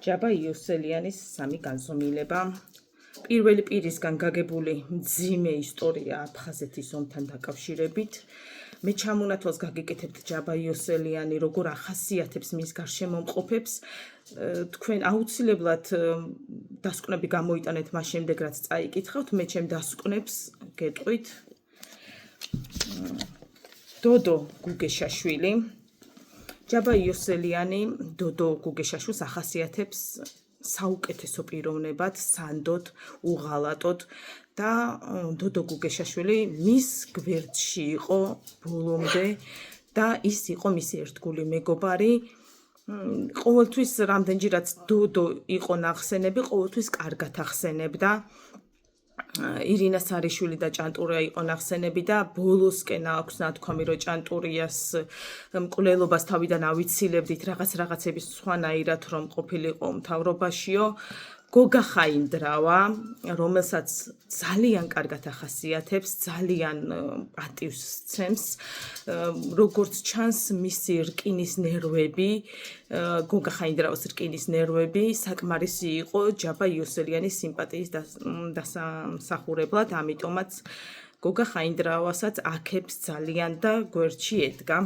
ჯაბა იოსელიანის სამი განზომილება. პირველი პირისგან გაგებული მძიმე ისტორია აფხაზეთის ომთან დაკავშირებით. მე ჩამონათვალს გაგიკეთებთ ჯაბა იოსელიანი როგორ ახასიათებს მის გარშემომყოფებს. თქვენ აუცილებლად დასკვნები გამოიტანეთ მას შემდეგ რაც წაიკითხავთ. მე ჩემ დასკვნებს გეტყვით. დოდო გუგეშაშვილი. ჯაბა იოსელიანი დოდო გუგეშაშვილს ახასიათებს საუკეთესო პიროვნებად, სანდოდ, უღალატოდ და დოდო გუგეშაშვილი მის გვერდში იყო ბოლომდე და ის იყო მისი ერთგული მეგობარი. ყოველთვის რამდენჯერაც დოდო იყო ნახსენები, ყოველთვის კარგად ახსენებდა. ირინა სარიშვილი და ჭანტურია იყო ნახსენები და ბოლოსკენ აქვს ნათქვამი, რომ ჭანტურიას მკვლელობას თავიდან ავიცილებდით რაღაცების სხვანაირად რომ ყოფილიყო მთავრობაშიო. გოგა ხაინდრავა, რომელსაც ძალიან კარგად ახასიათებს, ძალიან პატივს სცემს, როგორც ჩანს მისი რკინის ნერვები, გოგა ხაინდრავას რკინის ნერვები საკმარისი იყო ჯაბა იოსელიანის სიმპათიის დასამსახურებლად, ამიტომაც გოგა ხაინდრავასაც აქებს ძალიან და გვერდში ედგა.